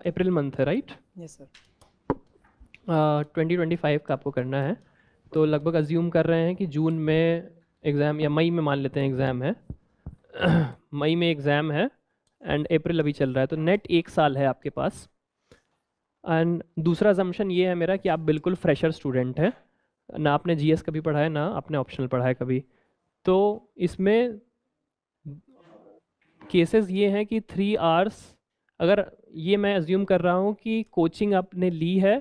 April month है right? Yes sir. 2025 का आपको करना है, तो लगभग अज्यूम कर रहे हैं कि जून में एग्ज़ाम, या मई में मान लेते हैं एग्ज़ाम है। मई में एग्ज़ाम है एंड अप्रैल अभी चल रहा है, तो नेट 1 साल है आपके पास। एंड दूसरा असम्पशन ये है मेरा कि आप बिल्कुल फ्रेशर स्टूडेंट हैं, ना आपने जीएस कभी पढ़ा है ना आपने ऑप्शनल पढ़ा है कभी। तो इसमें केसेस ये हैं कि 3 आवर्स, अगर ये मैं अज्यूम कर रहा हूँ कि कोचिंग आपने ली है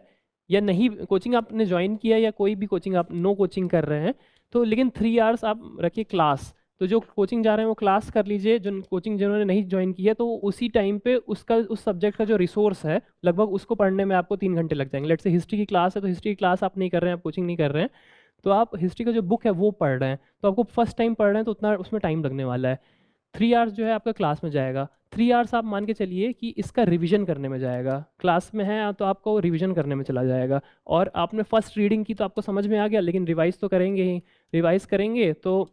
या नहीं, कोचिंग आपने ज्वाइन किया या कोई भी कोचिंग आप नो कोचिंग कर रहे हैं, तो लेकिन 3 आवर्स आप रखिए क्लास। तो जो कोचिंग जा रहे हैं वो क्लास कर लीजिए, जो कोचिंग जिन्होंने नहीं ज्वाइन की है तो उसी टाइम पे उसका उस सब्जेक्ट का जो रिसोर्स है लगभग उसको पढ़ने में आपको 3 घंटे लग जाएंगे। लेट्स से हिस्ट्री की क्लास है, तो हिस्ट्री की क्लास आप नहीं कर रहे हैं, आप कोचिंग नहीं कर रहे हैं, तो आप हिस्ट्री का जो बुक है वो पढ़ रहे हैं, तो आपको फर्स्ट टाइम पढ़ रहे हैं तो उतना उसमें टाइम लगने वाला है। 3 आवर्स जो है आपका क्लास में जाएगा। 3 आवर्स आप मान के चलिए कि इसका रिवीजन करने में जाएगा। क्लास में है तो आपको रिवीजन करने में चला जाएगा, और आपने फर्स्ट रीडिंग की तो आपको समझ में आ गया, लेकिन रिवाइज तो करेंगे ही। रिवाइज करेंगे तो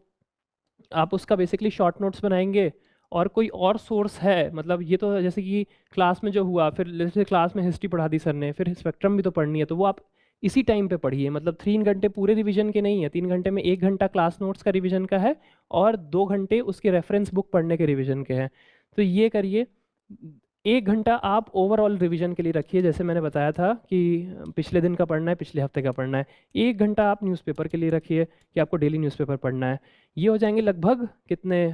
आप उसका बेसिकली शॉर्ट नोट्स बनाएंगे, और कोई और सोर्स है, मतलब ये तो जैसे कि क्लास में जो हुआ, फिर जैसे क्लास में हिस्ट्री पढ़ा दी सर ने, फिर स्पेक्ट्रम भी तो पढ़नी है, तो वो आप इसी टाइम पे पढ़िए। मतलब 3 घंटे पूरे रिवीजन के नहीं है, 3 घंटे में 1 घंटा क्लास नोट्स का रिवीजन का है और 2 घंटे उसके रेफरेंस बुक पढ़ने के रिवीजन के हैं। तो ये करिए। 1 घंटा आप ओवरऑल रिवीजन के लिए रखिए, जैसे मैंने बताया था कि पिछले दिन का पढ़ना है, पिछले हफ्ते का पढ़ना है। 1 घंटा आप न्यूज़पेपर के लिए रखिए कि आपको डेली न्यूज़पेपर पढ़ना है। ये हो जाएंगे लगभग कितने,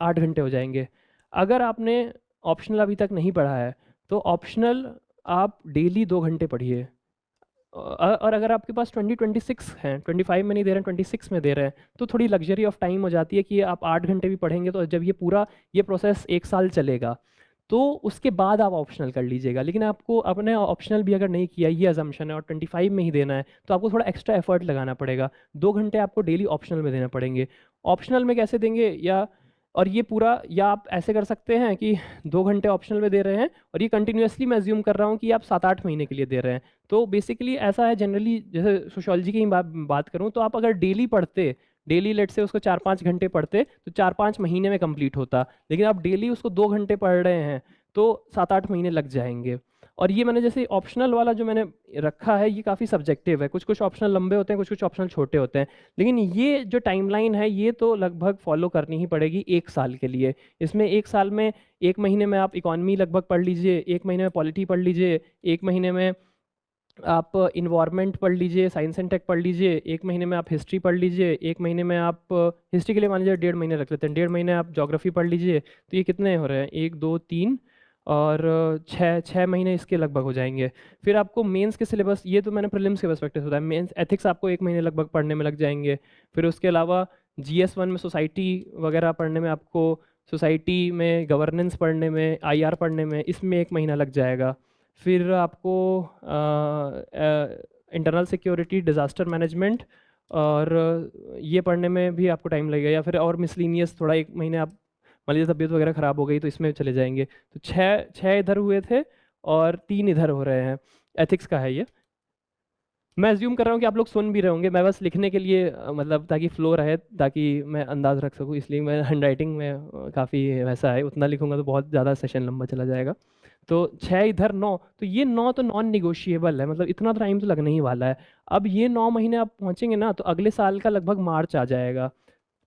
8 घंटे हो जाएंगे। अगर आपने ऑप्शनल अभी तक नहीं पढ़ा है तो ऑप्शनल आप डेली 2 घंटे पढ़िए। और अगर आपके पास 2026 हैं, 25 में नहीं दे रहे हैं, 26 में दे रहे हैं, तो थोड़ी लग्जरी ऑफ टाइम हो जाती है कि आप 8 घंटे भी पढ़ेंगे, तो जब ये पूरा ये प्रोसेस 1 साल चलेगा तो उसके बाद आप ऑप्शनल कर लीजिएगा। लेकिन आपको अपने ऑप्शनल भी अगर नहीं किया, ये अजम्पशन है, और 25 में ही देना है, तो आपको थोड़ा एक्स्ट्रा एफर्ट लगाना पड़ेगा। 2 घंटे आपको डेली ऑप्शनल में देना पड़ेंगे। ऑप्शनल में कैसे देंगे, या और ये पूरा, या आप ऐसे कर सकते हैं कि 2 घंटे ऑप्शनल में दे रहे हैं और ये कंटिन्यूसली मैं अज्यूम कर रहा हूँ कि आप 7-8 महीने के लिए दे रहे हैं। तो बेसिकली ऐसा है जनरली, जैसे सोशोलॉजी की ही बात करूँ, तो आप अगर डेली पढ़ते, डेली लेट से उसको 4-5 घंटे पढ़ते तो 4-5 महीने में कंप्लीट होता। लेकिन आप डेली उसको 2 घंटे पढ़ रहे हैं तो 7-8 महीने लग जाएंगे। और ये मैंने जैसे ऑप्शनल वाला जो मैंने रखा है ये काफ़ी सब्जेक्टिव है, कुछ कुछ ऑप्शनल लंबे होते हैं, कुछ कुछ ऑप्शनल छोटे होते हैं, लेकिन ये जो टाइमलाइन है ये तो लगभग फॉलो करनी ही पड़ेगी 1 साल के लिए। इसमें 1 साल में 1 महीने में आप इकॉनमी लगभग पढ़ लीजिए, 1 महीने में पॉलिटी पढ़ लीजिए, 1 महीने में आप इन्वायरमेंट पढ़ लीजिए, साइंस एंड टेक पढ़ लीजिए, 1 महीने में आप हिस्ट्री पढ़ लीजिए, 1 महीने में आप हिस्ट्री के लिए मान लीजिए 1.5 महीने रख लेते हैं, 1.5 महीने आप ज्योग्राफी पढ़ लीजिए। तो ये कितने हो रहे हैं, 1 2 3 और 6 6 महीने इसके लगभग हो जाएंगे। फिर आपको मेंस के सिलेबस, ये तो मैंने प्रीलिम्स के पर्सपेक्टिव से बताया, मेंस एथिक्स आपको 1 महीने लगभग पढ़ने में लग जाएंगे। फिर उसके अलावा GS1 में सोसाइटी वगैरह पढ़ने में आपको, सोसाइटी में गवर्नेंस पढ़ने में, IR पढ़ने में, इसमें 1 महीना लग जाएगा। फिर आपको इंटरनल सिक्योरिटी, डिज़ास्टर मैनेजमेंट और ये पढ़ने में भी आपको टाइम लगेगा। या फिर और मिसलिनियस थोड़ा 1 महीने आप, मान लीजिए तबीयत वगैरह ख़राब हो गई तो इसमें चले जाएंगे। तो छः छः इधर हुए थे और 3 इधर हो रहे हैं। एथिक्स का है ये। मैं अज्यूम कर रहा हूँ कि आप लोग सुन भी रहे होंगे, मैं बस लिखने के लिए मतलब ताकि फ्लो रहे, ताकि मैं अंदाज़ रख सकूँ, इसलिए मैं हैंड राइटिंग में काफ़ी वैसा है, उतना लिखूंगा तो बहुत ज़्यादा सेशन लंबा चला जाएगा। तो 6 इधर 9, तो ये 9 तो नॉन निगोशिएबल है, मतलब इतना टाइम तो लगने ही वाला है। अब ये 9 महीने आप पहुँचेंगे ना तो अगले साल का लगभग मार्च आ जाएगा।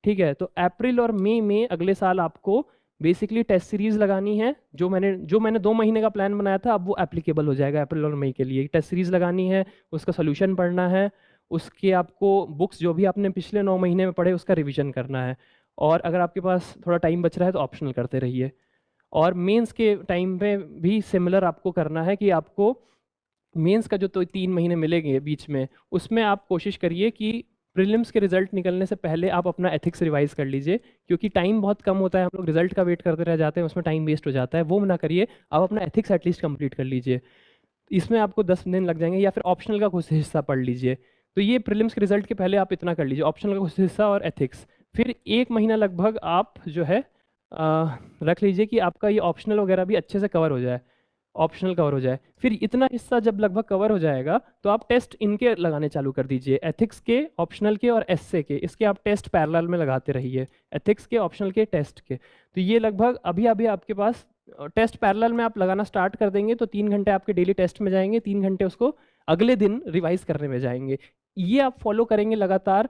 ठीक है, तो अप्रैल और मई में अगले साल आपको बेसिकली टेस्ट सीरीज लगानी है। जो मैंने 2 महीने का प्लान बनाया था अब वो एप्लीकेबल हो जाएगा अप्रैल और मई के लिए। टेस्ट सीरीज लगानी है, उसका सोल्यूशन पढ़ना है, उसके आपको बुक्स जो भी आपने पिछले 9 महीने में पढ़े उसका रिवीजन करना है। और अगर आपके पास थोड़ा टाइम बच रहा है तो ऑप्शनल करते रहिए। और मेंस के टाइम पे भी सिमिलर आपको करना है कि आपको मेंस का जो तो 3 महीने मिलेंगे बीच में, उसमें आप कोशिश करिए कि प्रीलिम्स के रिजल्ट निकलने से पहले आप अपना एथिक्स रिवाइज कर लीजिए, क्योंकि टाइम बहुत कम होता है, हम लोग रिजल्ट का वेट करते रह जाते हैं, उसमें टाइम वेस्ट हो जाता है, वो ना करिए। आप अपना एथिक्स एटलीस्ट कंप्लीट कर लीजिए, इसमें आपको 10 दिन लग जाएंगे। या फिर ऑप्शनल का कुछ हिस्सा पढ़ लीजिए। तो ये प्रीलिम्स के रिजल्ट के पहले आप इतना कर लीजिए, ऑप्शनल का कुछ हिस्सा और एथिक्स। फिर 1 महीना लगभग आप जो है रख लीजिए कि आपका ये ऑप्शनल वगैरह भी अच्छे से कवर हो जाए, ऑप्शनल कवर हो जाए। फिर इतना हिस्सा जब लगभग कवर हो जाएगा तो आप टेस्ट इनके लगाने चालू कर दीजिए, एथिक्स के, ऑप्शनल के और एसए के। इसके आप टेस्ट पैरेलल में लगाते रहिए, एथिक्स के, ऑप्शनल के, टेस्ट के। तो ये लगभग अभी अभी आपके पास टेस्ट पैरेलल में आप लगाना स्टार्ट कर देंगे तो 3 घंटे आपके डेली टेस्ट में जाएंगे, 3 घंटे उसको अगले दिन रिवाइज करने में जाएंगे। ये आप फॉलो करेंगे लगातार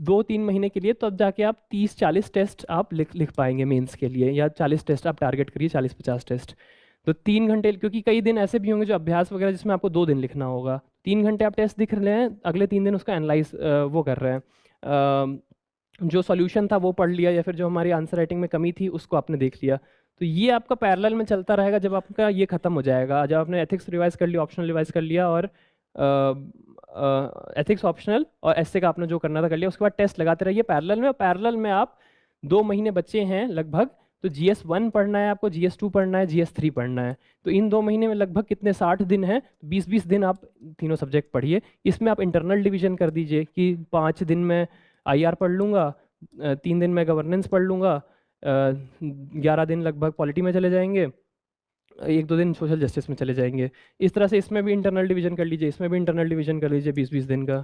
2-3 महीने के लिए, तो अब जाके आप 30-40 टेस्ट आप लिख लिख पाएंगे मेंस के लिए, या 40 टेस्ट आप टारगेट करिए, 40-50 टेस्ट। तो 3 घंटे, क्योंकि कई दिन ऐसे भी होंगे जो अभ्यास वगैरह जिसमें आपको 2 दिन लिखना होगा, 3 घंटे आप टेस्ट लिख रहे हैं, अगले 3 दिन उसका एनालाइज वो कर रहे हैं, जो सॉल्यूशन था वो पढ़ लिया, या फिर जो हमारी आंसर राइटिंग में कमी थी उसको आपने देख लिया। तो ये आपका पैरेलल में चलता रहेगा। जब आपका ये खत्म हो जाएगा, जब आपने एथिक्स रिवाइज कर लिया, ऑप्शनल रिवाइज कर लिया, और एथिक्स ऑप्शनल और एसए का आपने जो करना था कर लिया, उसके बाद टेस्ट लगाते रहिए पैरेलल में। और पैरेलल में आप 2 महीने बच्चे हैं लगभग, तो GS1 पढ़ना है आपको, GS2 पढ़ना है, GS3 पढ़ना है। तो इन 2 महीने में लगभग कितने 60 दिन हैं, 20-20 दिन आप तीनों सब्जेक्ट पढ़िए। इसमें आप इंटरनल डिवीजन कर दीजिए कि 5 दिन में IR पढ़ लूँगा, 3 दिन में गवर्नेंस पढ़ लूँगा, 11 दिन लगभग पॉलिटी में चले जाएंगे, 1-2 दिन सोशल जस्टिस में चले जाएंगे। इस तरह से इसमें भी इंटरनल डिवीजन कर लीजिए, इसमें भी इंटरनल डिवीजन कर लीजिए 20-20 दिन का।